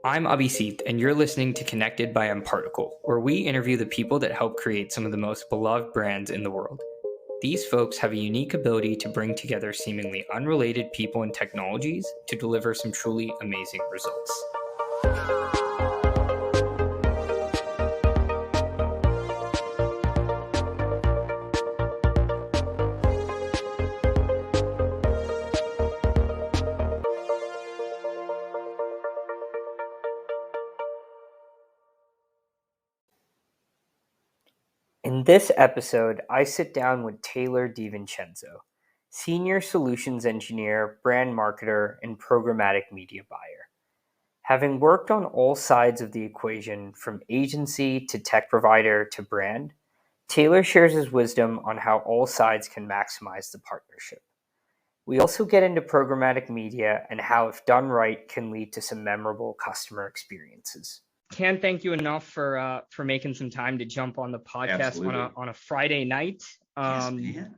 I'm Abhiseet, and you're listening to Connected by mParticle, where we interview the people that help create some of the most beloved brands in the world. These folks have a unique ability to bring together seemingly unrelated people and technologies to deliver some truly amazing results. In this episode, I sit down with Taylor DiVincenzo, Senior Solutions Engineer, Brand Marketer, and Programmatic Media Buyer. Having worked on all sides of the equation, from agency to tech provider to brand, Taylor shares his wisdom on how all sides can maximize the partnership. We also get into programmatic media and how, if done right, can lead to some memorable customer experiences. Can't thank you enough for making some time to jump on the podcast Absolutely. on a Friday night. Yes, man.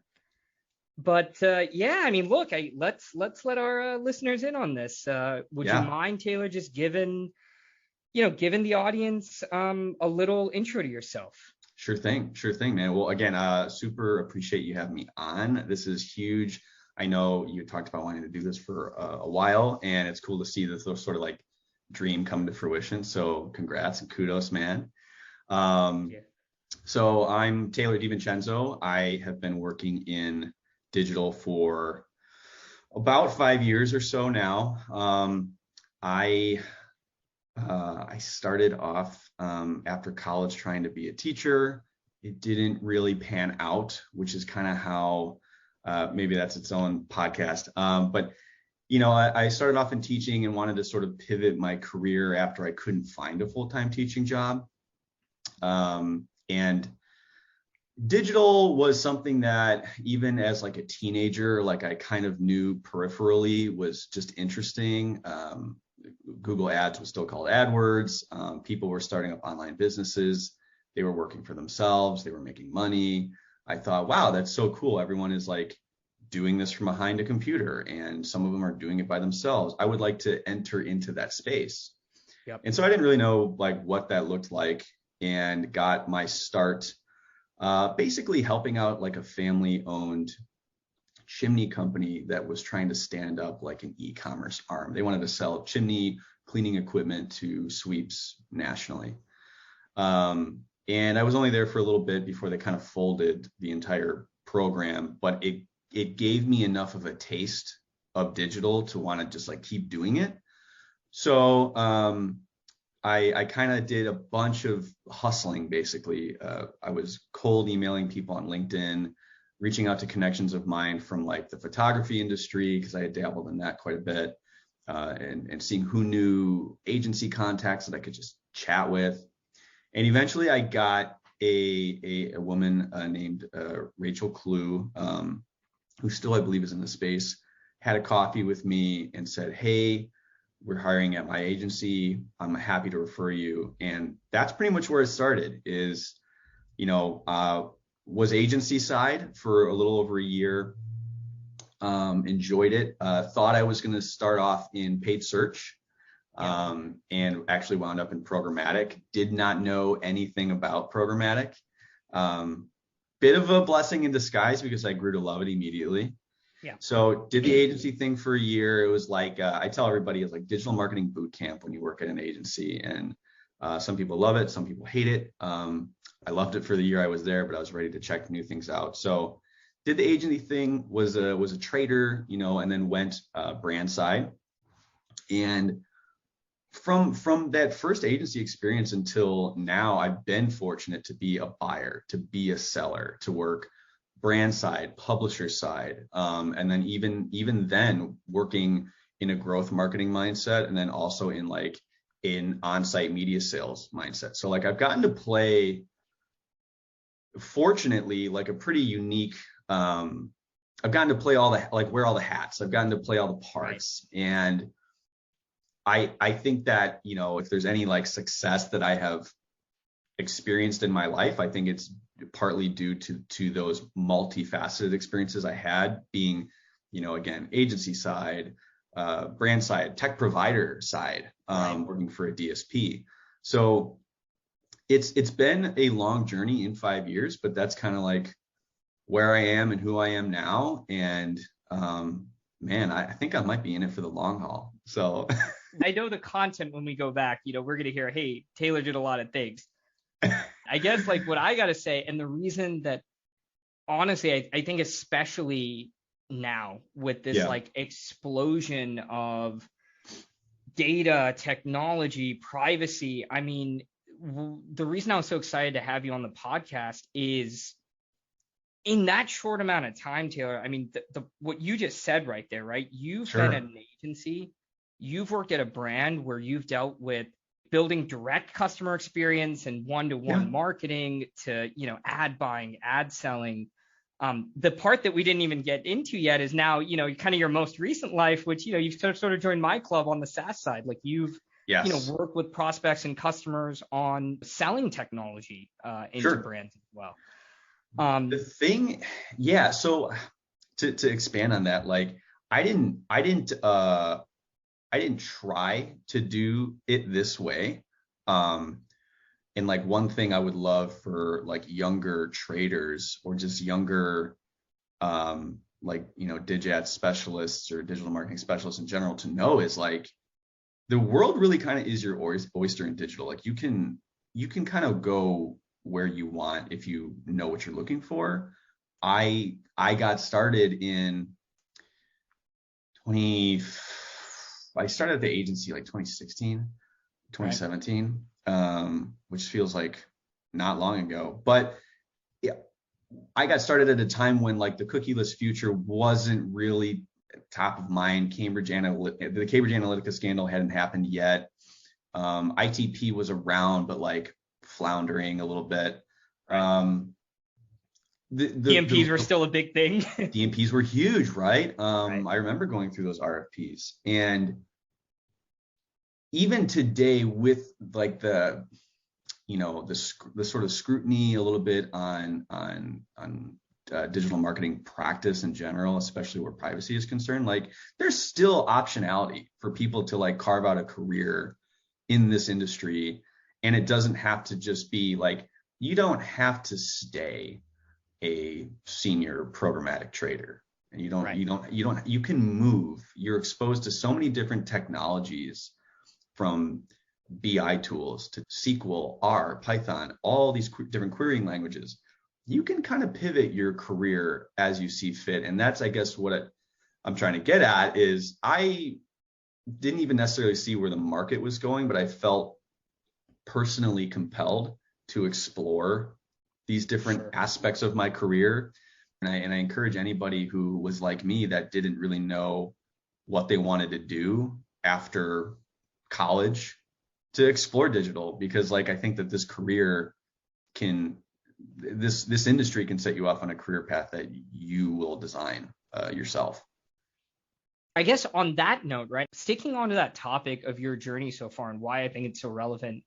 But yeah, I mean, look, let's let our listeners in on this. Would you mind, Taylor, just giving the audience a little intro to yourself? Sure thing, man. Well, again, super appreciate you having me on. This is huge. I know you talked about wanting to do this for a while, and it's cool to see this sort of like dream come to fruition. So congrats and kudos, man. So I'm Taylor DiVincenzo. I have been working in digital for about 5 years or so now. I started off after college trying to be a teacher. It didn't really pan out, which is kind of how maybe that's its own podcast. But I started off in teaching and wanted to sort of pivot my career after I couldn't find a full-time teaching job. And digital was something that even as like a teenager, like I kind of knew peripherally was just interesting. Google Ads was still called AdWords. People were starting up online businesses. They were working for themselves. They were making money. I thought, wow, that's so cool. Everyone is like doing this from behind a computer, and some of them are doing it by themselves. I would like to enter into that space. Yep. And so I didn't really know like what that looked like, and got my start basically helping out like a family-owned chimney company that was trying to stand up like an e-commerce arm. They wanted to sell chimney cleaning equipment to sweeps nationally. And I was only there for a little bit before they kind of folded the entire program, but it gave me enough of a taste of digital to want to just like keep doing it. So I kind of did a bunch of hustling, basically. I was cold emailing people on LinkedIn, reaching out to connections of mine from like the photography industry, because I had dabbled in that quite a bit, and seeing who knew agency contacts that I could just chat with. And eventually I got a woman named Rachel Clue, who still I believe is in the space, had a coffee with me and said, hey, we're hiring at my agency. I'm happy to refer you. And that's pretty much where it started, is, was agency side for a little over a year. Enjoyed it. Thought I was going to start off in paid search, and actually wound up in programmatic. Did not know anything about programmatic. Bit of a blessing in disguise because I grew to love it immediately. Yeah. So did the agency thing for a year. It was like, I tell everybody, it's like digital marketing boot camp when you work at an agency. And some people love it, some people hate it. I loved it for the year I was there, but I was ready to check new things out. So did the agency thing, was a trader, and then went brand side. And from that first agency experience until now, I've been fortunate to be a buyer, to be a seller, to work brand side, publisher side, and then even then working in a growth marketing mindset, and then also in like in on-site media sales mindset. So like I've gotten to play, fortunately, like a pretty unique, I've gotten to play wear all the hats. I've gotten to play all the parts. Right. And I think that, if there's any like success that I have experienced in my life, I think it's partly due to those multifaceted experiences I had, being, again, agency side, brand side, tech provider side, working for a DSP. So it's been a long journey in 5 years, but that's kind of like where I am and who I am now. And man, I think I might be in it for the long haul. So I know the content when we go back, we're going to hear, hey, Taylor did a lot of things. I guess like what I got to say, and the reason that honestly, I think especially now with this like explosion of data, technology, privacy, I mean, the reason I was so excited to have you on the podcast is in that short amount of time, Taylor, I mean, what you just said right there, right? You've been at an agency, you've worked at a brand where you've dealt with building direct customer experience and one-to-one marketing to, ad buying, ad selling. The part that we didn't even get into yet is now, kind of your most recent life, which, you've sort of joined my club on the SaaS side. Like you've, worked with prospects and customers on selling technology into brands as well. The thing, so to expand on that, like I didn't try to do it this way. And like one thing I would love for like younger traders or just younger dig specialists or digital marketing specialists in general to know is like the world really kind of is your oyster in digital. Like you can kind of go where you want if you know what you're looking for. I got started in I started at the agency like 2016, 2017, which feels like not long ago. But yeah, I got started at a time when like the cookieless future wasn't really top of mind. The Cambridge Analytica scandal hadn't happened yet. ITP was around, but like floundering a little bit. DMPs were still a big thing. DMPs were huge, right? I remember going through those RFPs, and even today with like the sort of scrutiny a little bit on digital marketing practice in general, especially where privacy is concerned, like there's still optionality for people to like carve out a career in this industry. And it doesn't have to just be like, you don't have to stay a senior programmatic trader, and you can move. You're exposed to so many different technologies, from BI tools to SQL, R, Python, all these different querying languages. You can kind of pivot your career as you see fit. And that's, I guess, what I'm trying to get at is I didn't even necessarily see where the market was going, but I felt personally compelled to explore these different aspects of my career. And I encourage anybody who was like me that didn't really know what they wanted to do after college to explore digital, because like I think that this industry can set you off on a career path that you will design yourself. I guess on that note, right, sticking on to that topic of your journey so far and why I think it's so relevant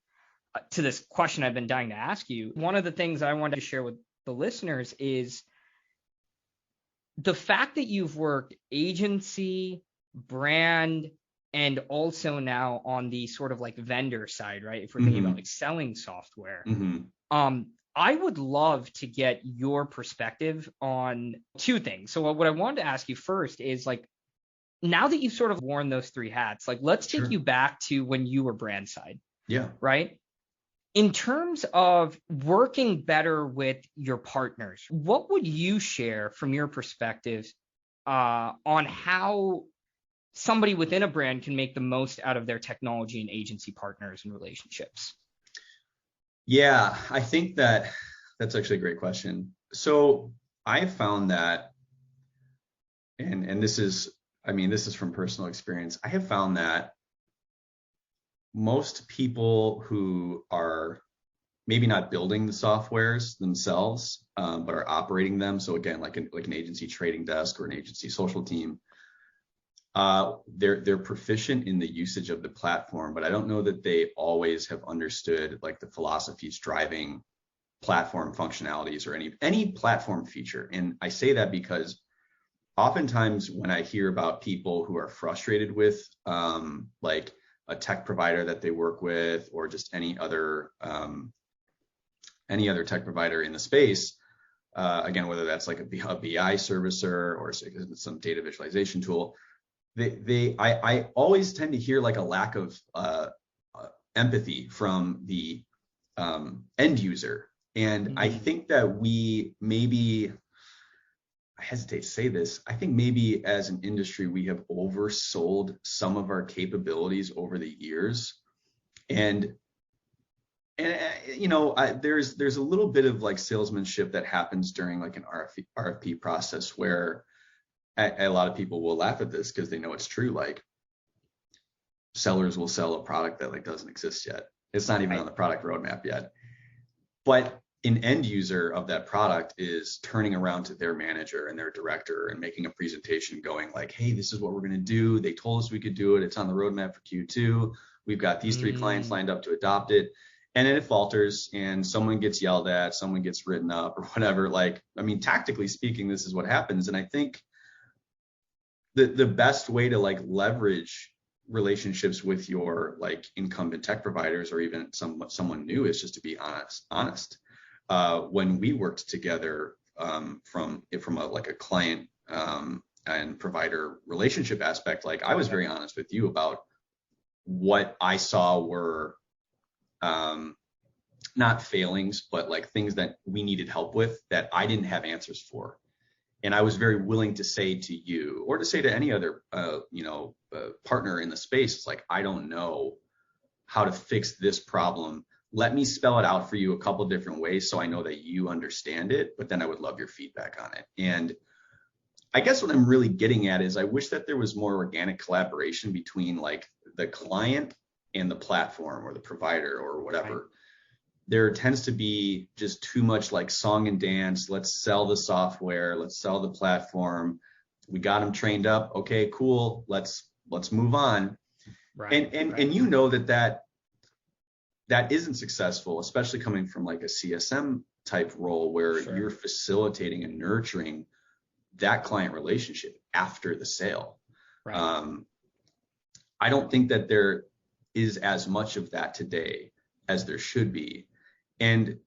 to this question I've been dying to ask you, one of the things I wanted to share with the listeners is the fact that you've worked agency, brand, and also now on the sort of like vendor side, right? If we're thinking about like selling software, I would love to get your perspective on two things. So what I wanted to ask you first is like, now that you've sort of worn those three hats, like let's take you back to when you were brand side. Yeah. Right. In terms of working better with your partners, what would you share from your perspective on how somebody within a brand can make the most out of their technology and agency partners and relationships? Yeah, I think that's actually a great question. So I found that, and this is from personal experience, I have found that most people who are maybe not building the softwares themselves, but are operating them. So again, like an agency trading desk or an agency social team, they're proficient in the usage of the platform, but I don't know that they always have understood like the philosophies driving platform functionalities or any platform feature. And I say that because oftentimes when I hear about people who are frustrated with like a tech provider that they work with, or just any other tech provider in the space, again, whether that's like a BI servicer or some data visualization tool, I always tend to hear like a lack of empathy from the end user. And I think that we maybe, I hesitate to say this, I think maybe as an industry, we have oversold some of our capabilities over the years. And you know, there's a little bit of like salesmanship that happens during like an RFP process, where a lot of people will laugh at this because they know it's true. Like, sellers will sell a product that like doesn't exist yet. It's not even on the product roadmap yet. But an end user of that product is turning around to their manager and their director and making a presentation going like, hey, this is what we're going to do. They told us we could do it. It's on the roadmap for Q2. We've got these 3 clients lined up to adopt it. And then it falters and someone gets yelled at, someone gets written up or whatever. Like, I mean, tactically speaking, this is what happens. And I think the best way to like leverage relationships with your like incumbent tech providers, or even someone new, is just to be honest. When we worked together from a client and provider relationship aspect, like I was very honest with you about what I saw were not failings, but like things that we needed help with that I didn't have answers for. And I was very willing to say to you, or to say to any other partner in the space, it's like, I don't know how to fix this problem. Let me spell it out for you a couple different ways so I know that you understand it, but then I would love your feedback on it. And I guess what I'm really getting at is I wish that there was more organic collaboration between like the client and the platform or the provider or whatever. Right. There tends to be just too much like song and dance. Let's sell the software. Let's sell the platform. We got them trained up. Okay, cool. Let's move on. Right. And you know that isn't successful, especially coming from like a CSM type role where you're facilitating and nurturing that client relationship after the sale. Right. I don't think that there is as much of that today as there should be. And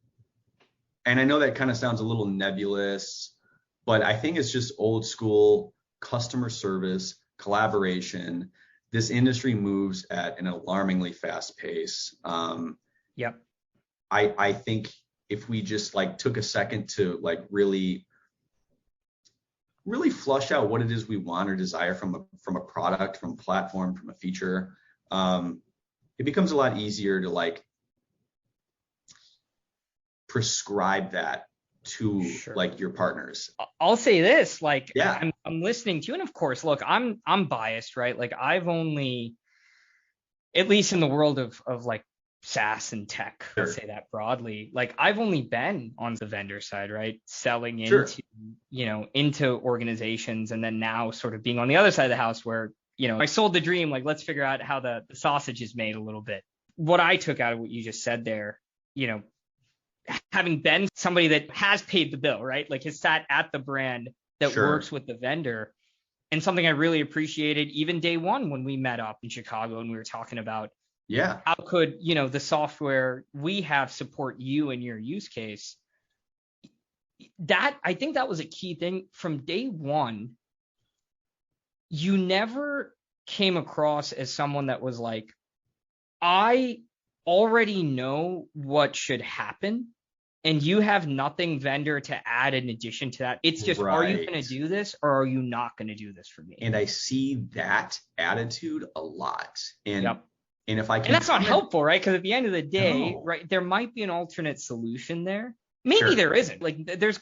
I know that kind of sounds a little nebulous, but I think it's just old school customer service, collaboration. This industry moves at an alarmingly fast pace. Yep. I think if we just like took a second to like really flush out what it is we want or desire from a product, from a platform, from a feature, it becomes a lot easier to like prescribe that to like your partners. I'll say this, like, yeah, I'm listening to you, and of course, look, I'm biased, right? Like, I've only, at least in the world of like SaaS and tech, let's say that broadly, like I've only been on the vendor side, right? Selling into, into organizations, and then now sort of being on the other side of the house where, I sold the dream, like, let's figure out how the sausage is made a little bit. What I took out of what you just said there, having been somebody that has paid the bill, right? Like has sat at the brand that works with the vendor. And something I really appreciated even day one when we met up in Chicago and we were talking about, how could, the software we have support you and your use case? That, I think that was a key thing from day one. You never came across as someone that was like, I already know what should happen, and you have nothing vendor to add in addition to that. It's just, are you going to do this or are you not going to do this for me? And I see that attitude a lot. And and if I can, and that's not helpful, right? Because at the end of the day, right, there might be an alternate solution there. Maybe there isn't. Like there's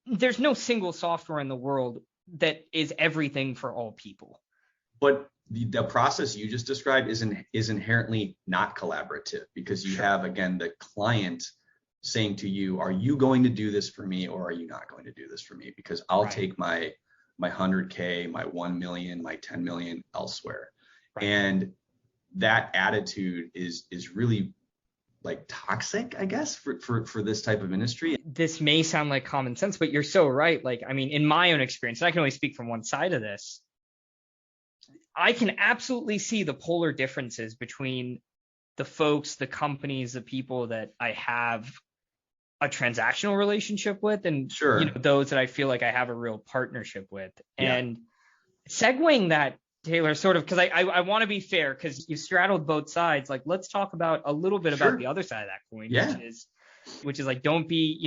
there's no single software in the world that is everything for all people. But the process you just described is inherently not collaborative, because you have, again, the client saying to you, are you going to do this for me or are you not going to do this for me? Because I'll take my 100K, my 1 million, my 10 million elsewhere. And that attitude is really like toxic, I guess, for this type of industry. This may sound like common sense, but you're so right. Like, I mean, in my own experience, and I can only speak from one side of this, I can absolutely see the polar differences between the folks, the companies, the people that I have a transactional relationship with, and Sure. those that I feel like I have a real partnership with. Yeah. And segueing that, Taylor, sort of, because I want to be fair, because you straddled both sides. Like, let's talk about a little bit about Sure. the other side of that coin, Yeah. which is like, don't be,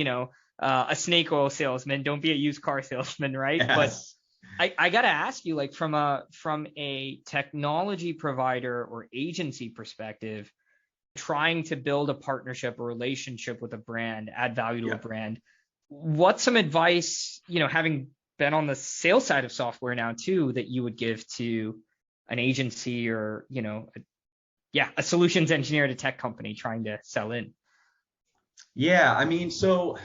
a snake oil salesman, don't be a used car salesman, right? Yes. But I gotta ask you, like, from a technology provider or agency perspective, trying to build a partnership or relationship with a brand, add value to a Yeah. brand, what's some advice, having been on the sales side of software now too, that you would give to an agency or, a solutions engineer at a tech company trying to sell in? Yeah. I mean, so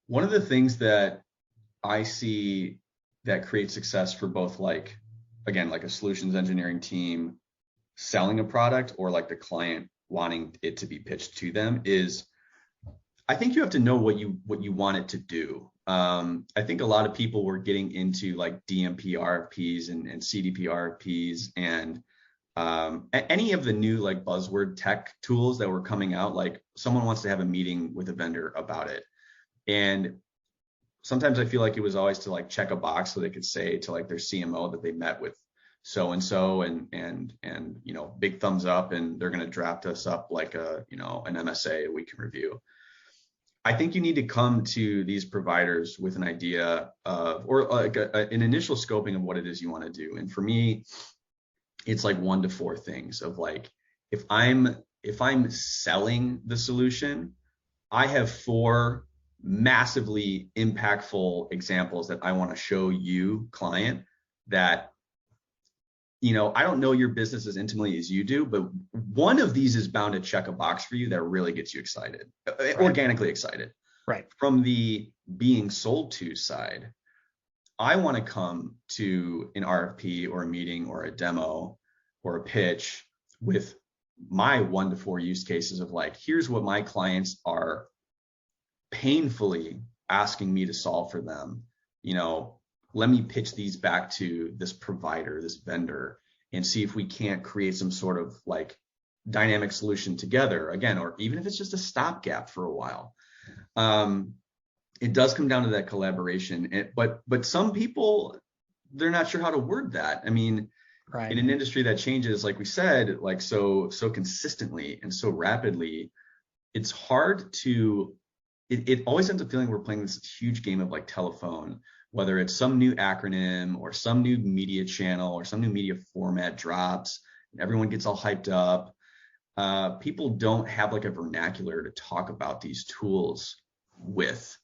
one of the things that I see that creates success for both, like, again, like a solutions engineering team selling a product or like the client wanting it to be pitched to them, is I think you have to know what you want it to do. I think a lot of people were getting into like DMP RFPs and CDP RFPs and any of the new like buzzword tech tools that were coming out. Like, someone wants to have a meeting with a vendor about it, and sometimes I feel like it was always to like check a box so they could say to like their CMO that they met with so and so and big thumbs up, and they're going to draft us up like an MSA we can review. I think you need to come to these providers with an idea of, or like an initial scoping of what it is you want to do. And for me, it's like 1 to 4 things of like, if I'm selling the solution, I have 4 massively impactful examples that I want to show you, client, that I don't know your business as intimately as you do, but one of these is bound to check a box for you that really gets you excited, right. Organically excited. Right. From the being sold to side, I want to come to an RFP or a meeting or a demo or a pitch with my 1 to 4 use cases of like, here's what my clients are painfully asking me to solve for them. Let me pitch these back to this provider, this vendor, and see if we can't create some sort of like dynamic solution together again, or even if it's just a stopgap for a while. It does come down to that collaboration, but some people, they're not sure how to word that. I mean, right. In an industry that changes, like we said, like so consistently and so rapidly, it's hard to. It always ends up feeling we're playing this huge game of like telephone, whether it's some new acronym or some new media channel or some new media format drops, and everyone gets all hyped up. People don't have like a vernacular to talk about these tools with.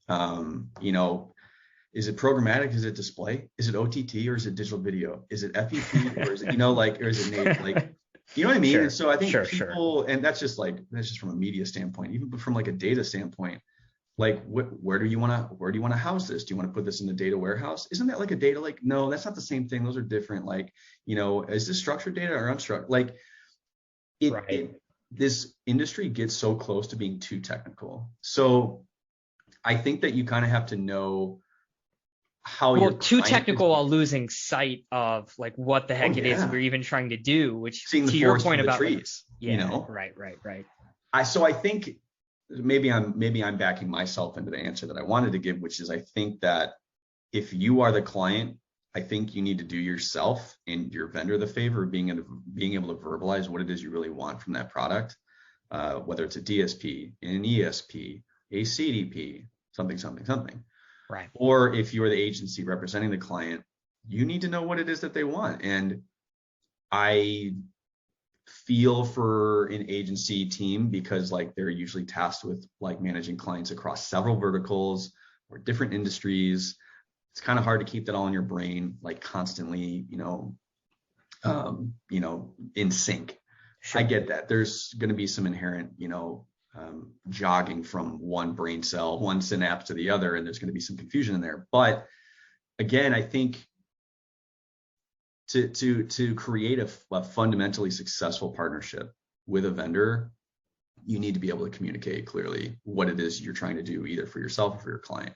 Is it programmatic? Is it display? Is it OTT or is it digital video? Is it FEP or is it, or is it native? Like, you know what I mean? Sure. And so I think people, and that's just from a media standpoint, even from like a data standpoint, like where do you want to house this? Do you want to put this in the data warehouse? Isn't that like a data lake? No, that's not the same thing. Those are different. Like, is this structured data or unstructured? Like this industry gets so close to being too technical. So I think that you kind of have to know how too technical while losing sight of like what the heck it is we're even trying to do, which seeing to your point about trees, right. I think maybe I'm backing myself into the answer that I wanted to give, which is I think that if you are the client, I think you need to do yourself and your vendor the favor of being able to verbalize what it is you really want from that product, whether it's a DSP, an ESP, a CDP, something. Right. Or if you're the agency representing the client, you need to know what it is that they want. And I feel for an agency team because like they're usually tasked with like managing clients across several verticals or different industries. It's kind of hard to keep that all in your brain, like constantly, in sync. Sure. I get that. There's going to be some inherent, jogging from one brain cell, one synapse to the other, and there's going to be some confusion in there. But again, I think to create a fundamentally successful partnership, with a vendor, you need to be able to communicate clearly what it is you're trying to do, either for yourself or for your client.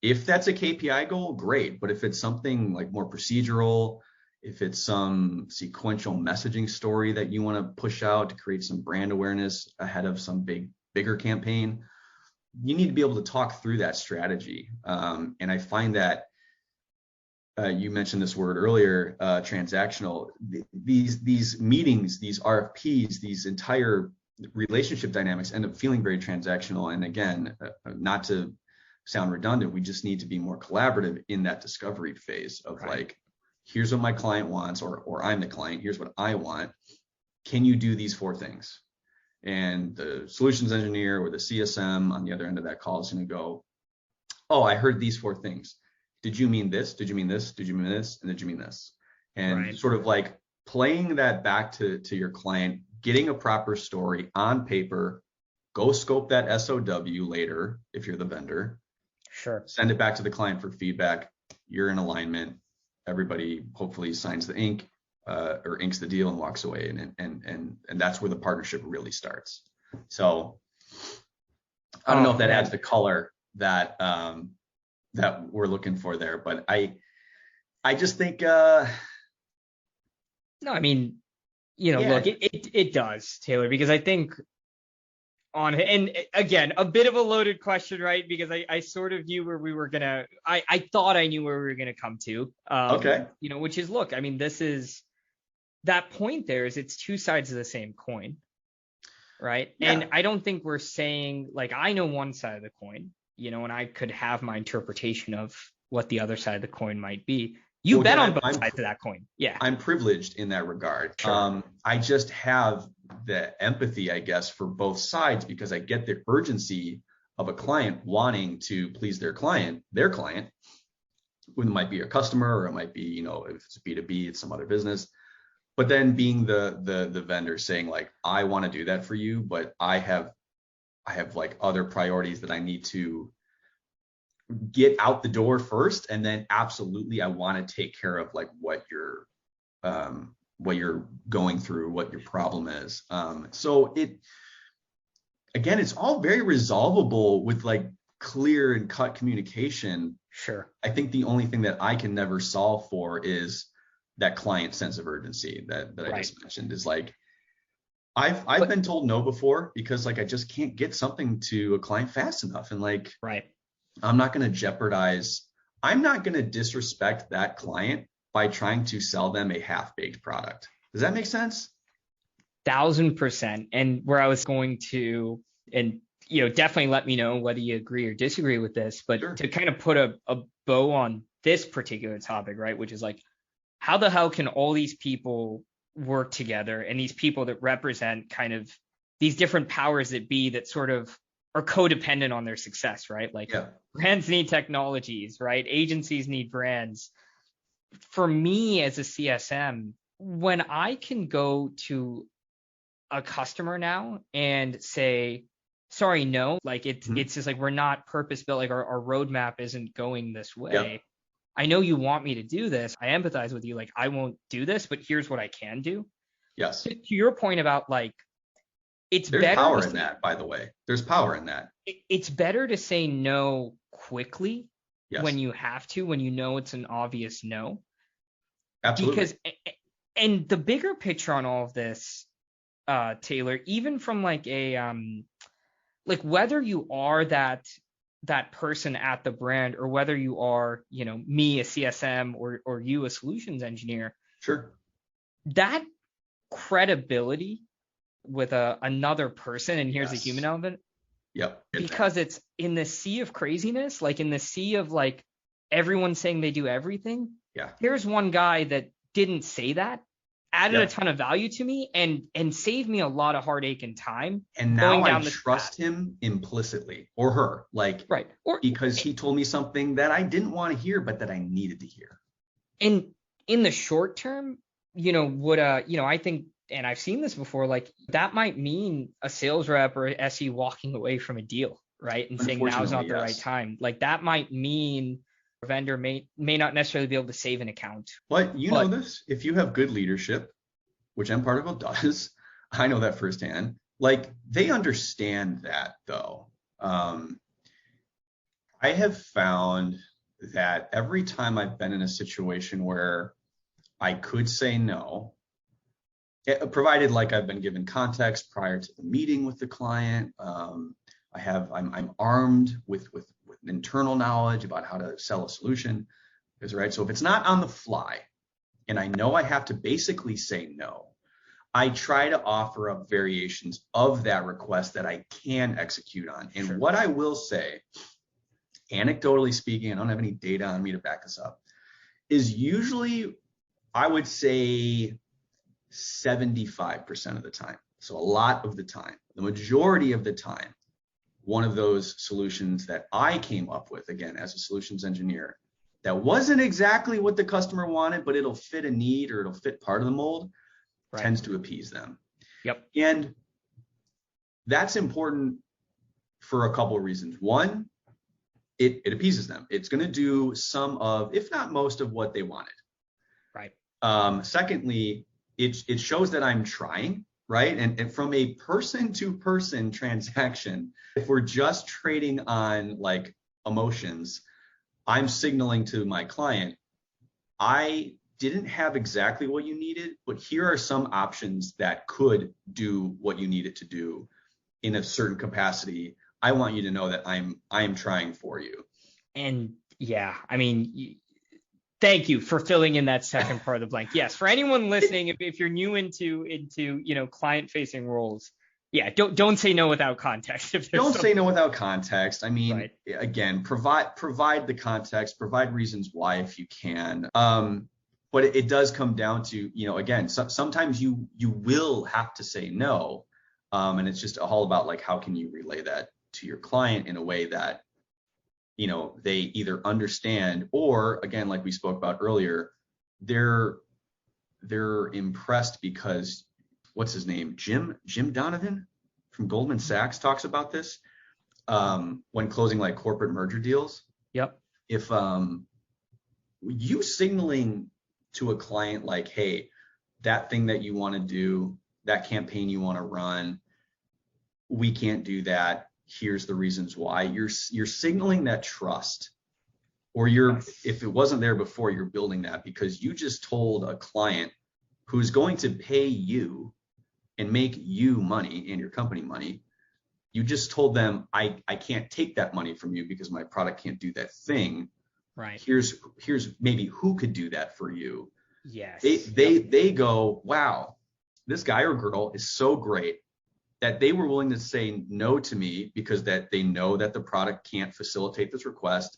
If that's a KPI goal, great. But if it's something like more procedural, if it's some sequential messaging story that you want to push out to create some brand awareness ahead of some bigger campaign, you need to be able to talk through that strategy. And I find that you mentioned this word earlier, transactional. These meetings, these RFPs, these entire relationship dynamics end up feeling very transactional. And again, not to sound redundant, we just need to be more collaborative in that discovery phase of like, here's what my client wants, or I'm the client, here's what I want. Can you do these 4 things? And the solutions engineer or the CSM on the other end of that call is going to go, oh, I heard these 4 things. Did you mean this? Did you mean this? Did you mean this? And did you mean this? And sort of like playing that back to your client, getting a proper story on paper, go scope that SOW later if you're the vendor. Sure. Send it back to the client for feedback. You're in alignment. Everybody hopefully signs the ink or inks the deal and walks away. And that's where the partnership really starts. So I don't know if that adds the color that that we're looking for there, but I just think no, I mean, look, it does, Taylor, because I think and again, a bit of a loaded question, right? Because I sort of knew where we were gonna, I thought I knew where we were gonna come to. Okay. Which is, look, I mean, this is that point there is it's 2 sides of the same coin, right? Yeah. And I don't think we're saying, like, I know one side of the coin, and I could have my interpretation of what the other side of the coin might be. You bet on both sides of that coin. Yeah. I'm privileged in that regard. Sure. I just have the empathy, I guess, for both sides, because I get the urgency of a client wanting to please their client, who might be a customer, or it might be, if it's B2B, it's some other business. But then being the vendor saying, like, I want to do that for you, but I have like other priorities that I need to get out the door first, and then absolutely I want to take care of like what you're going through, what your problem is. So it's all very resolvable with like clear and cut communication. Sure. I think the only thing that I can never solve for is that client sense of urgency that I just mentioned. Is like, I've been told no before because like I just can't get something to a client fast enough, and like, I'm not going to disrespect that client by trying to sell them a half-baked product. Does that make sense? 1000%. And where I was going to, and definitely let me know whether you agree or disagree with this, but sure, to kind of put a bow on this particular topic, right? Which is like, how the hell can all these people work together, and these people that represent kind of these different powers that be that sort of are codependent on their success, right? Like, brands need technologies, right? Agencies need brands. For me as a CSM, when I can go to a customer now and say, sorry, no, like it's just like, we're not purpose built, like our roadmap isn't going this way. Yep. I know you want me to do this. I empathize with you. Like, I won't do this, but here's what I can do. Yes. To your point about like, there's power in that, by the way. There's power in that. It's better to say no quickly when you have to, when you know it's an obvious no. Absolutely. Because, and the bigger picture on all of this, Taylor, even from like like whether you are that person at the brand, or whether you are, me, a CSM, or you, a solutions engineer. Sure. That credibility with another person, and here's a human element. Yep. Because it's in the sea of craziness, like in the sea of like everyone saying they do everything. Yeah. Here's one guy that didn't say that, added a ton of value to me, and saved me a lot of heartache and time. And now I trust him implicitly, or her, like, because he told me something that I didn't want to hear, but that I needed to hear. And in the short term, I think, and I've seen this before, like that might mean a sales rep or SE walking away from a deal, right? And saying now's not the right time. Like that might mean a vendor may not necessarily be able to save an account. But know this, if you have good leadership, which mParticle does, I know that firsthand. Like they understand that though. Um, I have found that every time I've been in a situation where I could say no, provided like I've been given context prior to the meeting with the client. I'm armed with internal knowledge about how to sell a solution. Is right. So if it's not on the fly, and I know I have to basically say no, I try to offer up variations of that request that I can execute on. And Sure. what I will say, anecdotally speaking, I don't have any data on me to back this up, is usually I would say 75% of the time. So a lot of the time, the majority of the time, one of those solutions that I came up with, again, as a solutions engineer, that wasn't exactly what the customer wanted, but it'll fit a need or it'll fit part of the mold, Right. tends to appease them. Yep. And that's important for a couple of reasons. One, it appeases them. It's going to do some of, if not most of what they wanted. Right. Secondly, it shows that I'm trying, right? And from a person to person transaction, if we're just trading on like emotions, I'm signaling to my client, I didn't have exactly what you needed, but here are some options that could do what you need it to do in a certain capacity. I want you to know that I'm trying for you. And yeah, I mean, thank you for filling in that second part of the blank. Yes, for anyone listening, if you're new into client facing roles, yeah, don't say no without context. Don't say no without context. I mean, right. Again, provide the context, provide reasons why if you can. But it does come down to, again, sometimes you will have to say no, and it's just all about like how can you relay that to your client in a way that they either understand, or again, like we spoke about earlier, they're impressed because what's his name? Jim Donovan from Goldman Sachs talks about this when closing like corporate merger deals. Yep. If you signaling to a client like, hey, that thing that you want to do, that campaign you want to run, we can't do that. Here's the reasons why. You're signaling that trust, or if it wasn't there before, you're building that because you just told a client who's going to pay you and make you money and your company money. You just told them, I can't take that money from you because my product can't do that thing. Right. Here's maybe who could do that for you. Yes. They go, wow, this guy or girl is so great that they were willing to say no to me because that they know that the product can't facilitate this request.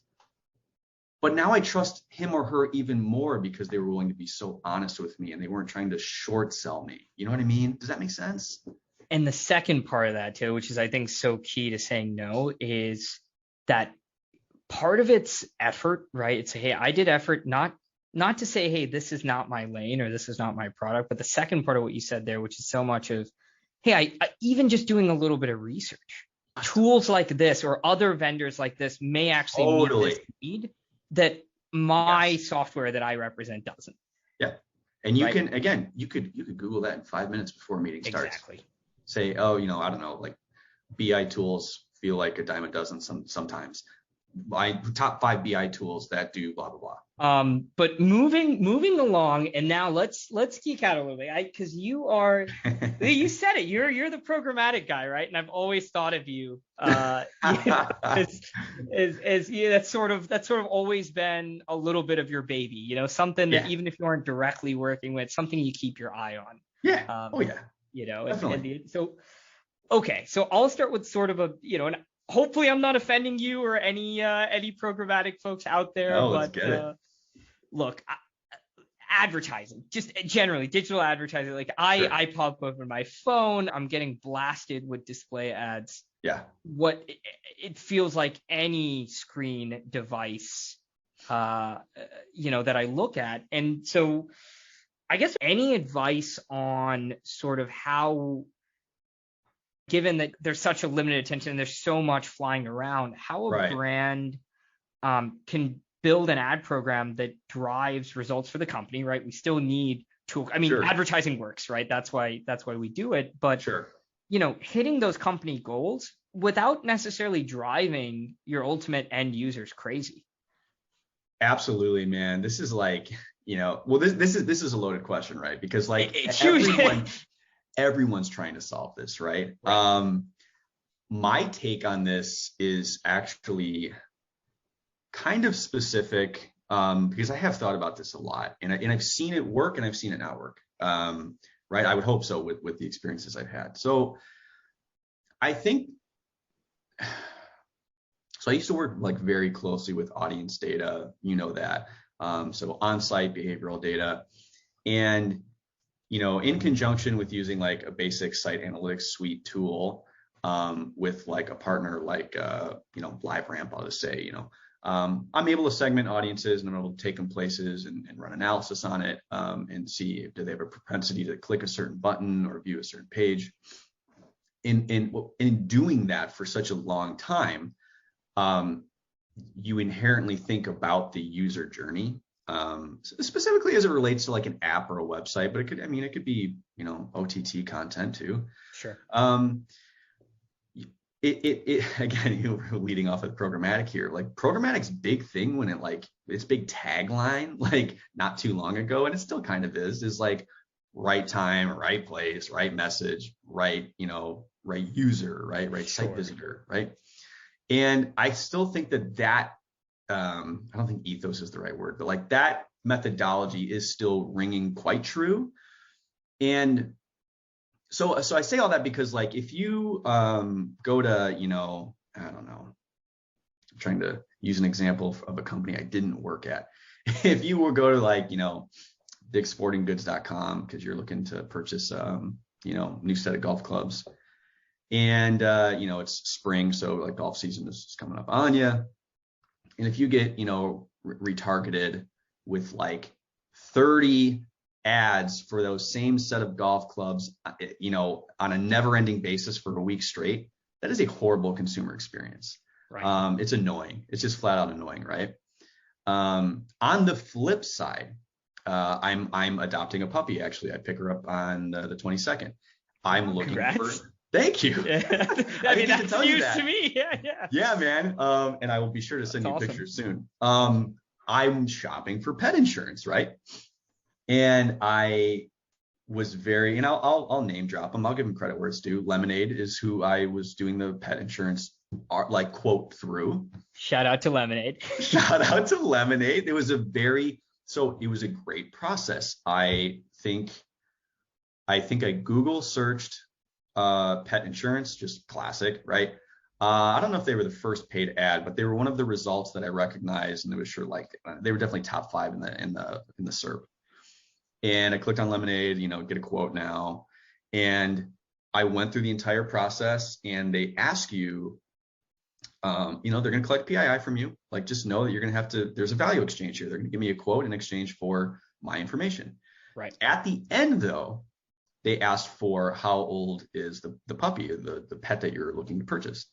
But now I trust him or her even more because they were willing to be so honest with me and they weren't trying to short sell me. You know what I mean? Does that make sense? And the second part of that too, which is I think so key to saying no, is that part of it's effort, right? It's hey, I did effort, not to say, hey, this is not my lane or this is not my product. But the second part of what you said there, which is so much of, hey, I even just doing a little bit of research, tools like this or other vendors like this may actually meet this need that my software that I represent doesn't. Yeah. And you can, again, you could Google that in 5 minutes before a meeting starts. Exactly. Say, oh, I don't know, like BI tools feel like a dime a dozen sometimes. My top 5 BI tools that do blah, blah, blah. But moving along, and now let's geek out a little bit, because you said it, you're the programmatic guy, right? And I've always thought of you as that's sort of always been a little bit of your baby, something that even if you aren't directly working with, something you keep your eye on. Yeah. So I'll start with sort of a, and hopefully I'm not offending you or any programmatic folks out there. No, but look, advertising, just generally digital advertising. Like I pop open my phone, I'm getting blasted with display ads. Yeah. What it feels like any screen device, that I look at. And so I guess any advice on sort of how, given that there's such a limited attention and there's so much flying around, how a brand can build an ad program that drives results for the company, right? We still need tool. I mean, Sure. advertising works, right? That's why we do it. But Sure. hitting those company goals without necessarily driving your ultimate end users crazy. Absolutely, man. This is like, well, this is a loaded question, right? Because like It's huge. everyone's trying to solve this, right? Right. My take on this is actually kind of specific, because I have thought about this a lot, and I've seen it work and I've seen it not work. Right? I would hope so with the experiences I've had. So I think, so I used to work like very closely with audience data, that. So on-site behavioral data, and in conjunction with using like a basic site analytics suite tool, with like a partner like LiveRamp, I'll just say, I'm able to segment audiences and I'm able to take them places and run analysis on it, and see do they have a propensity to click a certain button or view a certain page. In doing that for such a long time, you inherently think about the user journey, specifically as it relates to like an app or a website, but it could be, OTT content too. Sure. Again, you're leading off with programmatic here. Like programmatic's big thing when its big tagline, like not too long ago, and it still kind of is like right time, right place, right message, right user, right site visitor, right? And I still think that I don't think ethos is the right word, but like that methodology is still ringing quite true. And so I say all that because like if you go to, I don't know, I'm trying to use an example of a company I didn't work at. If you will go to like, digsportinggoods.com because you're looking to purchase new set of golf clubs, and it's spring, so like golf season is coming up on you. And if you get retargeted with like 30 ads for those same set of golf clubs, on a never-ending basis for a week straight, that is a horrible consumer experience. Right. It's annoying. It's just flat out annoying, right? On the flip side, I'm adopting a puppy. Actually, I pick her up on the 22nd. I'm looking Congrats. for. Thank you. Yeah. I mean, that's news to me. Yeah. Yeah, man. And I will be sure to send you awesome. pictures soon. I'm shopping for pet insurance, right? And I was and I'll name drop them. I'll give them credit where it's due. Lemonade is who I was doing the pet insurance quote through. Shout out to Lemonade. Shout out to Lemonade. It was a great process. I think I Google searched pet insurance, just classic, right? I don't know if they were the first paid ad, but they were one of the results that I recognized, and it was sure like they were definitely top 5 in the SERP. And I clicked on Lemonade, get a quote now, and I went through the entire process. And they ask you, they're going to collect PII from you. Like, just know that you're going to have to. There's a value exchange here. They're going to give me a quote in exchange for my information. Right. At the end, though, they asked for how old is the puppy, the pet that you're looking to purchase.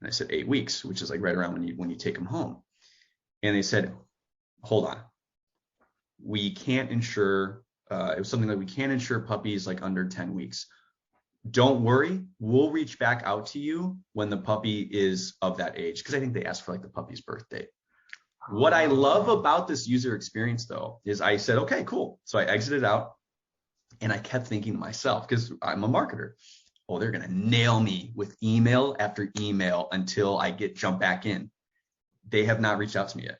And I said 8 weeks, which is like right around when you take them home. And they said, hold on, we can't insure. It was something like, we can't insure puppies like under 10 weeks. Don't worry, we'll reach back out to you when the puppy is of that age, because I think they asked for like the puppy's birth date. What I love about this user experience, though, is I said, okay, cool. So I exited out. And I kept thinking to myself, because I'm a marketer, oh, they're going to nail me with email after email until I jump back in. They have not reached out to me yet,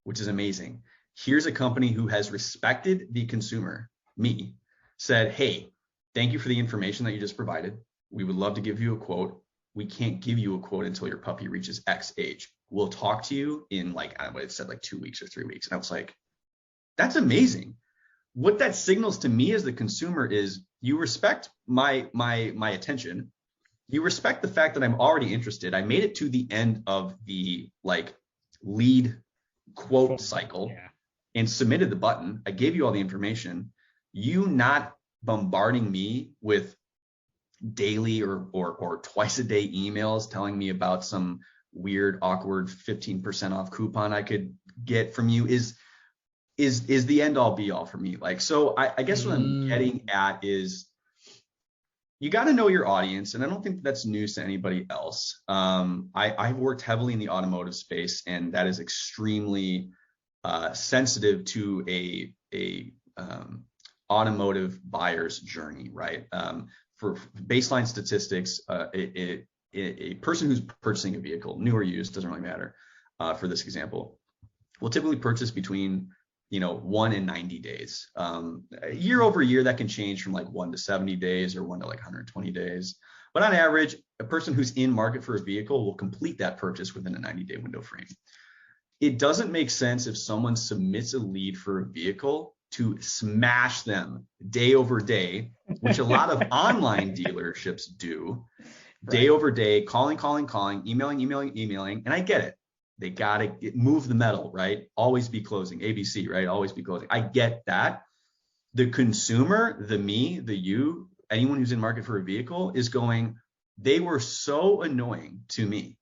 which is amazing. Here's a company who has respected the consumer, me, said, hey, thank you for the information that you just provided. We would love to give you a quote. We can't give you a quote until your puppy reaches X age. We'll talk to you in it said like 2 weeks or 3 weeks. And I was like, that's amazing. What that signals to me as the consumer is you respect my attention. You respect the fact that I'm already interested. I made it to the end of the lead quote cycle, and submitted the button. I gave you all the information. You not bombarding me with daily or twice a day emails telling me about some weird, awkward 15% off coupon I could get from you is is the end all be all for me. Like, so I guess what I'm Mm, getting at is you got to know your audience, and I don't think that's news to anybody else. I've worked heavily in the automotive space, and that is extremely sensitive to a automotive buyer's journey, right? For baseline statistics, a person who's purchasing a vehicle, new or used, doesn't really matter. For this example, will typically purchase between 1 and 90 days. Year over year, that can change from like 1 to 70 days or 1 to like 120 days. But on average, a person who's in market for a vehicle will complete that purchase within a 90-day window frame. It doesn't make sense if someone submits a lead for a vehicle to smash them day over day, which a lot of online dealerships do, day right. over day, calling, emailing. And I get it. They got to move the metal, right? Always be closing, ABC, right? Always be closing. I get that. The consumer, the me, the you, anyone who's in market for a vehicle is going, they were so annoying to me.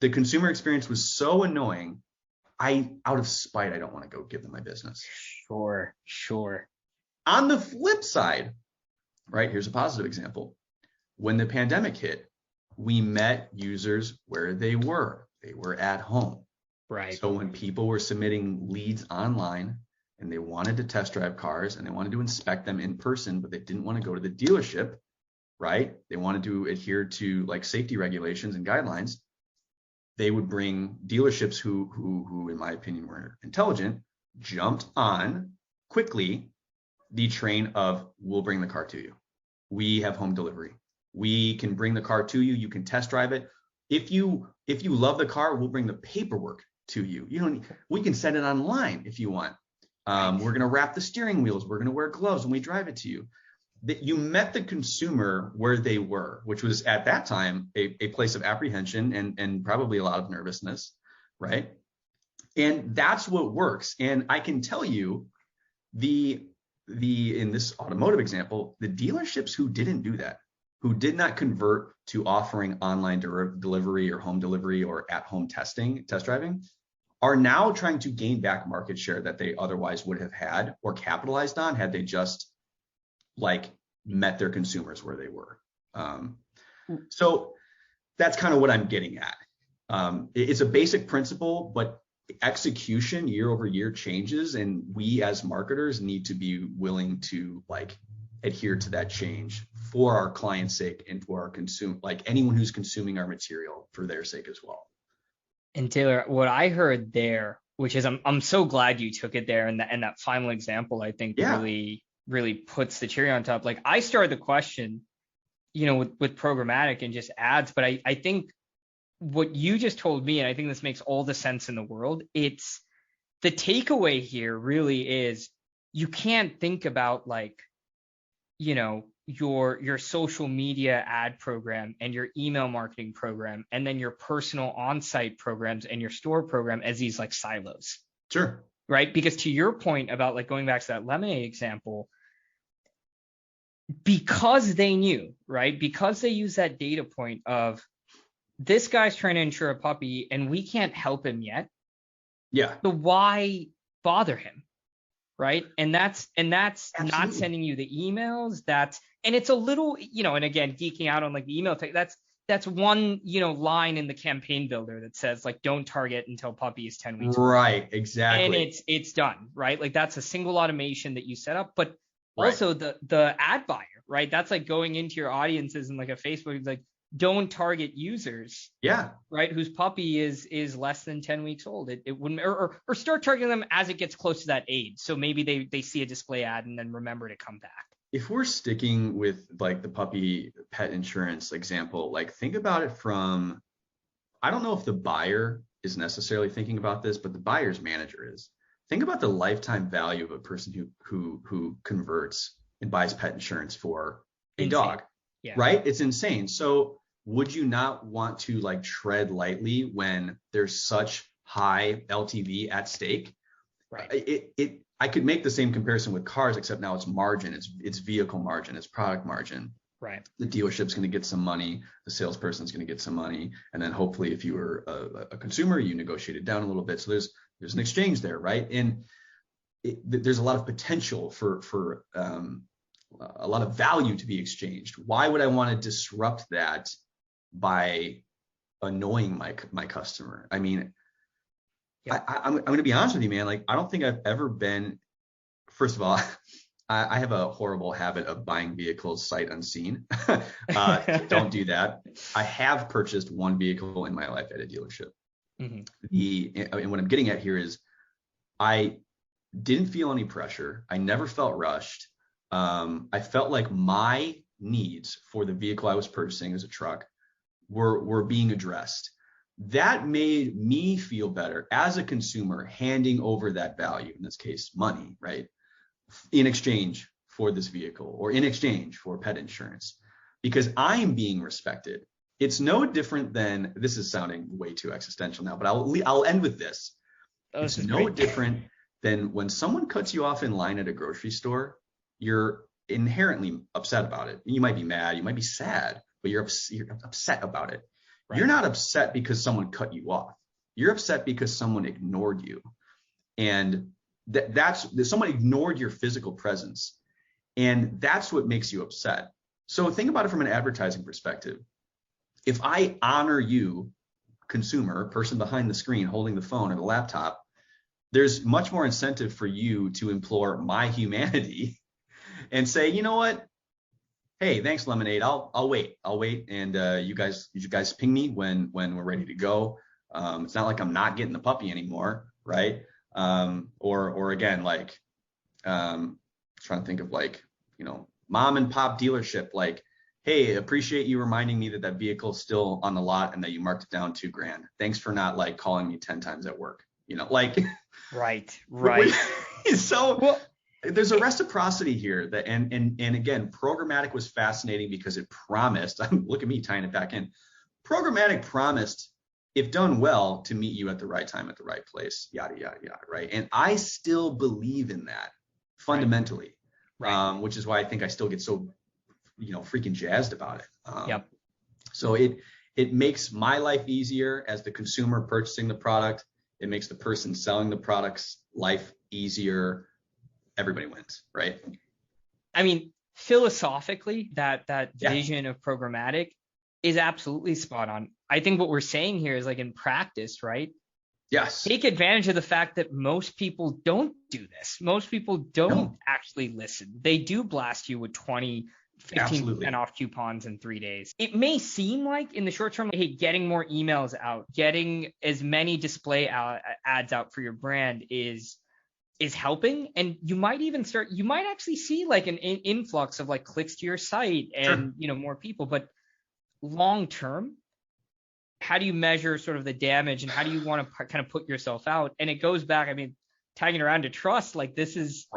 The consumer experience was so annoying. Out of spite, I don't want to go give them my business. Sure. On the flip side, right? Here's a positive example. When the pandemic hit, we met users where they were. They were at home. Right. So when people were submitting leads online and they wanted to test drive cars and they wanted to inspect them in person, but they didn't want to go to the dealership, right? They wanted to adhere to like safety regulations and guidelines. They would bring dealerships who, in my opinion, were intelligent, jumped on quickly the train of, we'll bring the car to you. We have home delivery. We can bring the car to you. You can test drive it. If you love the car, we'll bring the paperwork to you. We can send it online if you want. We're going to wrap the steering wheels. We're going to wear gloves when we drive it to you. That you met the consumer where they were, which was at that time a place of apprehension and probably a lot of nervousness, right? And that's what works. And I can tell you, in this automotive example, the dealerships who didn't do that, who did not convert to offering online delivery or home delivery or at-home test driving, are now trying to gain back market share that they otherwise would have had or capitalized on had they just like met their consumers where they were. So that's kind of what I'm getting at. It's a basic principle, but execution year over year changes, and we as marketers need to be willing to like adhere to that change for our client's sake and for our anyone who's consuming our material for their sake as well. And Taylor, what I heard there, which is I'm so glad you took it there, and that final example, I think really puts the cherry on top. Like, I started the question, with programmatic and just ads, but I think what you just told me, and I think this makes all the sense in the world, it's the takeaway here really is you can't think about like, your social media ad program and your email marketing program and then your personal on-site programs and your store program as these like silos. Sure. Right? Because to your point about like going back to that lemonade example, because they knew, right? Because they use that data point of this guy's trying to insure a puppy and we can't help him yet. Yeah. So why bother him? Right. And that's Absolutely. Not sending you the emails. And it's a little, and again, geeking out on like the email tech, that's one, line in the campaign builder that says like, don't target until puppy is 10 weeks old. Right. Exactly. And it's done. Right. Like that's a single automation that you set up, but also the ad buyer, right? That's like going into your audiences and like a Facebook, it's like, don't target users, right, whose puppy is less than 10 weeks old. It wouldn't, or start targeting them as it gets close to that age. So maybe they see a display ad and then remember to come back. If we're sticking with like the puppy pet insurance example, like think about it from, I don't know if the buyer is necessarily thinking about this, but the buyer's manager is. Think about the lifetime value of a person who converts and buys pet insurance for a dog. Yeah. Right? It's insane. So would you not want to like tread lightly when there's such high LTV at stake? Right. I could make the same comparison with cars, except now it's margin, it's vehicle margin, it's product margin. Right. The dealership's going to get some money, the salesperson's going to get some money, and then hopefully if you were a consumer, you negotiate it down a little bit. So there's an exchange there, right? And there's a lot of potential for a lot of value to be exchanged. Why would I want to disrupt that by annoying my customer? I mean, Yeah. I'm going to be honest with you, man. Like, I don't think I've ever been. First of all, I have a horrible habit of buying vehicles sight unseen. Don't do that. I have purchased one vehicle in my life at a dealership. And what I'm getting at here is I didn't feel any pressure. I never felt rushed. I felt like my needs for the vehicle I was purchasing as a truck were being addressed. That made me feel better as a consumer, handing over that value, in this case, money, right, in exchange for this vehicle or in exchange for pet insurance, because I am being respected. It's no different than, this is sounding way too existential now, but I'll end with this. It's no different than when someone cuts you off in line at a grocery store. You're inherently upset about it. You might be mad, you might be sad, but you're upset about it. Right. You're not upset because someone cut you off. You're upset because someone ignored you. And that's someone ignored your physical presence. And that's what makes you upset. So think about it from an advertising perspective. If I honor you, consumer, person behind the screen holding the phone or the laptop, there's much more incentive for you to implore my humanity and say, you know what? Hey, thanks, Lemonade. I'll wait. And you guys ping me when we're ready to go. It's not like I'm not getting the puppy anymore, right? Or again, like, trying to think of, like, you know, mom and pop dealership, like, hey, appreciate you reminding me that vehicle's still on the lot and that you marked it down $2,000. Thanks for not, like, calling me 10 times at work, you know, like. Right. So well, there's a reciprocity here that, and again, programmatic was fascinating because it promised, look at me tying it back in. Programmatic promised, if done well, to meet you at the right time, at the right place, yada, yada, yada, right? And I still believe in that fundamentally, right. Which is why I think I still get so, you know, freaking jazzed about it. So it makes my life easier as the consumer purchasing the product. It makes the person selling the product's life easier. Everybody wins, right? I mean, philosophically, that vision of programmatic is absolutely spot on. I think what we're saying here is, like, in practice, right? Yes. Take advantage of the fact that most people don't do this. Most people don't actually listen. They do blast you with 20, 15% off coupons in 3 days. It may seem like in the short term, hey, getting more emails out, getting as many display ads out for your brand is helping. And you might actually see, like, an influx of, like, clicks to your site and, you know, more people. But long term, how do you measure sort of the damage, and how do you want to kind of put yourself out? And it goes back, I mean, tagging around to trust. Like, this is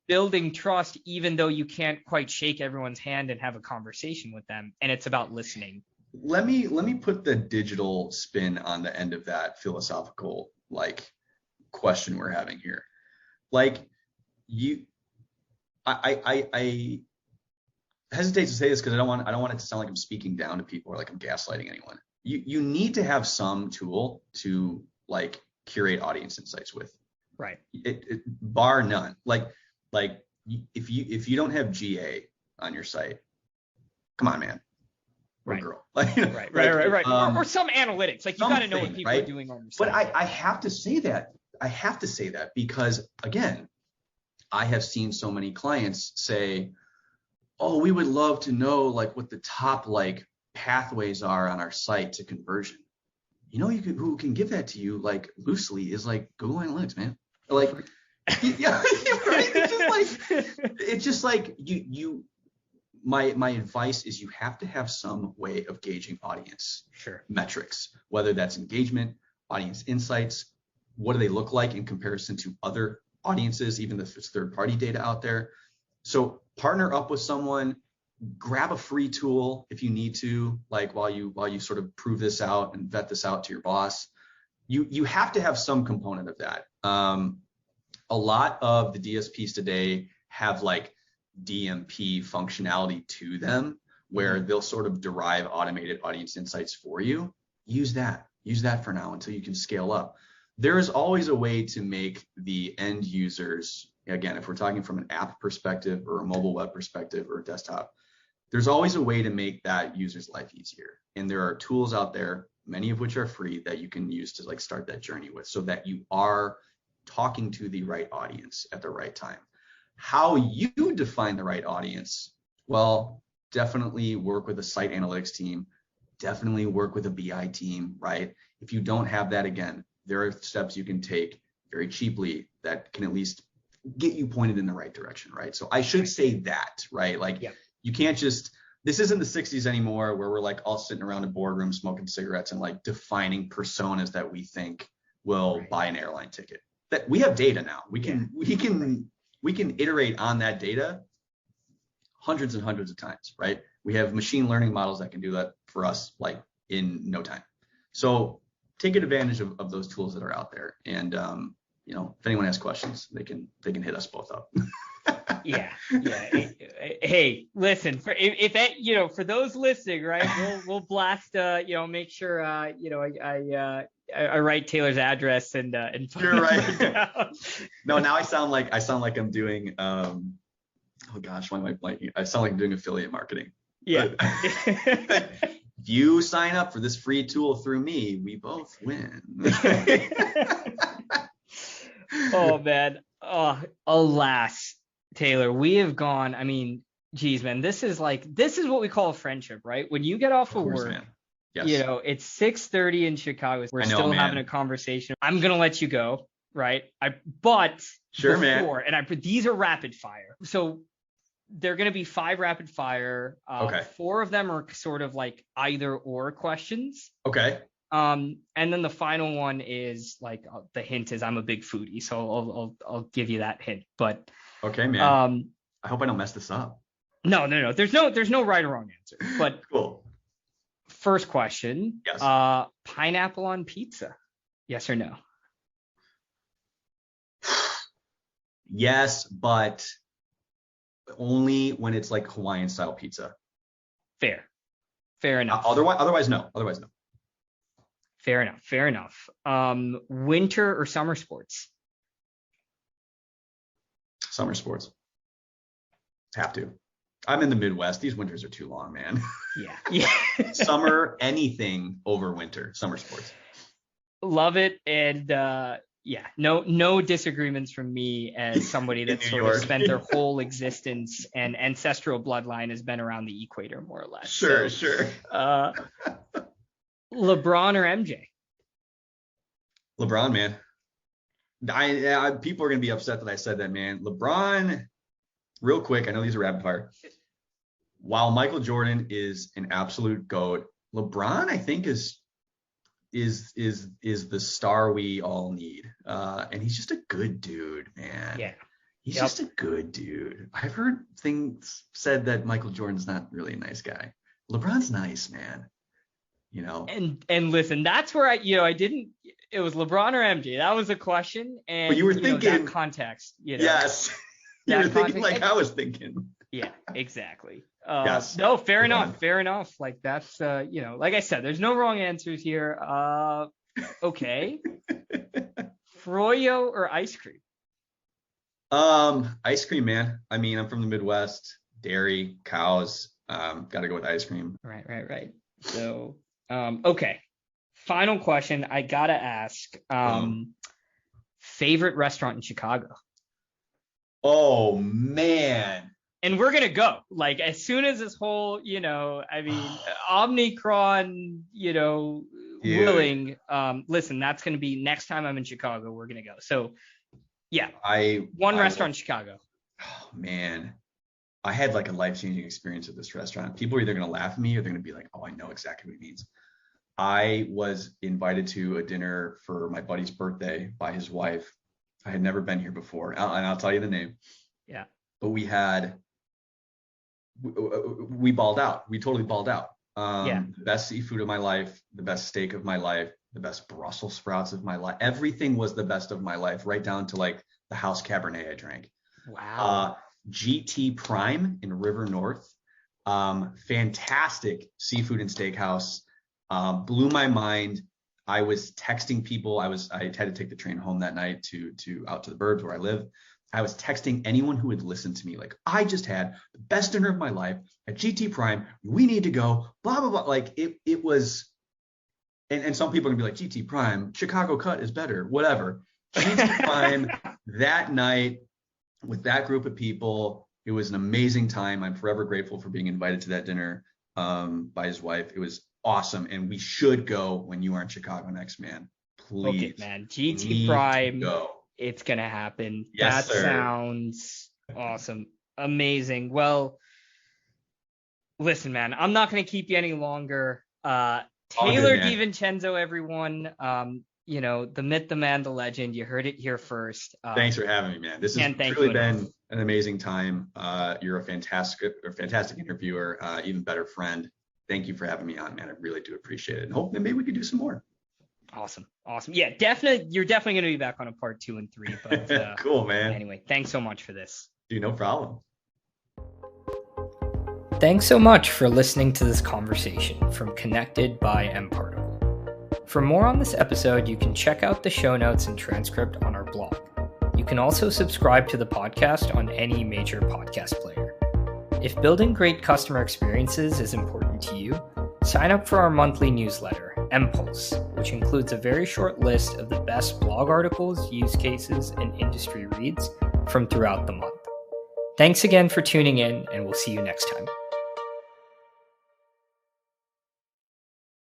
building trust, even though you can't quite shake everyone's hand and have a conversation with them. And it's about listening. Let me put the digital spin on the end of that philosophical, like, question we're having here. Like, I hesitate to say this because I don't want it to sound like I'm speaking down to people or like I'm gaslighting anyone. You need to have some tool to, like, curate audience insights with, right? Bar none. Like if you don't have GA on your site, come on, man. Right. Girl. Like, right. Or some analytics. Like, you got to know what people are doing on your site. But I have to say that. Because, again, I have seen so many clients say, oh, we would love to know, like, what the top, like, pathways are on our site to conversion. You know, who can give that to you, like, loosely, is, like, Google Analytics, man. Like, yeah, right? It's just like you. My advice is you have to have some way of gauging audience metrics, whether that's engagement, audience insights. What do they look like in comparison to other audiences, even if it's third-party data out there? So partner up with someone, grab a free tool if you need to, like, while you sort of prove this out and vet this out to your boss. You have to have some component of that. A lot of the DSPs today have, like, DMP functionality to them, where they'll sort of derive automated audience insights for you. Use that for now until you can scale up. There's always a way to make the end users, again, if we're talking from an app perspective or a mobile web perspective or a desktop, there's always a way to make that user's life easier. And there are tools out there, many of which are free, that you can use to like start that journey with, so that you are talking to the right audience at the right time. How you define the right audience? Well, definitely work with a site analytics team, definitely work with a BI team, right? If you don't have that, again, there are steps you can take very cheaply that can at least get you pointed in the right direction, right? So I should say that, right? Like, you can't just, this isn't the 60s anymore where we're like all sitting around a boardroom smoking cigarettes and like defining personas that we think will buy an airline ticket. That we have data now. We can iterate on that data hundreds and hundreds of times, right? We have machine learning models that can do that for us like in no time. So take advantage of those tools that are out there. And you know, if anyone has questions, they can hit us both up. Yeah. Hey, listen, if that, you know, for those listening, right, we'll blast, you know, make sure, you know, I write Taylor's address and You're right. No, now I sound like I'm doing, oh gosh, why am I blanking? I sound like I'm doing affiliate marketing. Yeah. If you sign up for this free tool through me, we both win. Oh man. Oh, alas, Taylor, we have gone. I mean, geez, man, this is what we call a friendship, right? When you get off of work, man. Yes. You know, it's 6:30 in Chicago. We're still having a conversation. I'm gonna let you go, right? But sure, before, man. And these are rapid fire. So they're gonna be 5 rapid fire. Okay. 4 of them are sort of like either or questions. Okay. And then the final one is like the hint is I'm a big foodie, so I'll give you that hint. But okay, man. I hope I don't mess this up. No. There's no right or wrong answer. But cool. First question. Yes. Pineapple on pizza? Yes or no? Yes, but only when it's like Hawaiian style pizza. Fair enough. Otherwise, no. Fair enough. Winter or summer sports? Summer sports. Have to. I'm in the Midwest. These winters are too long, man. Yeah. Summer, anything over winter. Summer sports. Love it. And no disagreements from me as somebody that sort of spent their whole existence and ancestral bloodline has been around the equator, more or less. Sure. LeBron or MJ? LeBron, man. People are gonna be upset that I said that, man. LeBron, real quick, I know these are rapid fire. While Michael Jordan is an absolute GOAT, LeBron, I think, is the star we all need. And he's just a good dude, man. Yeah. He's just a good dude. I've heard things said that Michael Jordan's not really a nice guy. LeBron's nice, man. You know. And listen, that's where it was LeBron or MJ. That was a question. And but you were thinking that context, Yes. You were thinking like I was thinking. Yeah, exactly. Yes. No, fair enough. Like that's like I said, there's no wrong answers here. Okay. Froyo or ice cream? Ice cream, man. I mean, I'm from the Midwest. Dairy, cows. Gotta go with ice cream. Right. So okay. Final question. I gotta ask. Favorite restaurant in Chicago? Oh man. And we're gonna go like as soon as this whole, Omicron, willing. Listen, that's gonna be next time I'm in Chicago. We're gonna go. So, yeah. One restaurant in Chicago. Oh man, I had like a life-changing experience at this restaurant. People are either gonna laugh at me or they're gonna be like, "Oh, I know exactly what it means." I was invited to a dinner for my buddy's birthday by his wife. I had never been here before, and I'll tell you the name. Yeah. But we balled out. We totally balled out. The best seafood of my life, the best steak of my life, the best Brussels sprouts of my life. Everything was the best of my life, right down to like the house Cabernet I drank. Wow. GT Prime in River North. Fantastic seafood and steakhouse. Blew my mind. I was texting people. I had to take the train home that night to out to the burbs where I live. I was texting anyone who would listen to me, like, I just had the best dinner of my life at GT Prime. We need to go, blah, blah, blah. Like it was, and some people are gonna be like, GT Prime, Chicago Cut is better, whatever. GT Prime that night with that group of people, it was an amazing time. I'm forever grateful for being invited to that dinner by his wife. It was awesome. And we should go when you are in Chicago next, man. Please. Okay, man. GT Prime. It's going to happen. Yes, that sir. Sounds awesome. Amazing. Well, listen, man, I'm not going to keep you any longer. Taylor DiVincenzo, everyone. The myth, the man, the legend. You heard it here first. Thanks for having me, man. This has truly been an amazing time. You're a fantastic interviewer, even better friend. Thank you for having me on, man. I really do appreciate it. And hope that maybe we could do some more. Awesome. Yeah, definitely. You're definitely going to be back on a part 2 and 3. But cool, man. Anyway, thanks so much for this. Dude, no problem. Thanks so much for listening to this conversation from Connected by mParticle. For more on this episode, you can check out the show notes and transcript on our blog. You can also subscribe to the podcast on any major podcast player. If building great customer experiences is important to you, sign up for our monthly newsletter, mPulse, which includes a very short list of the best blog articles, use cases, and industry reads from throughout the month. Thanks again for tuning in, and we'll see you next time.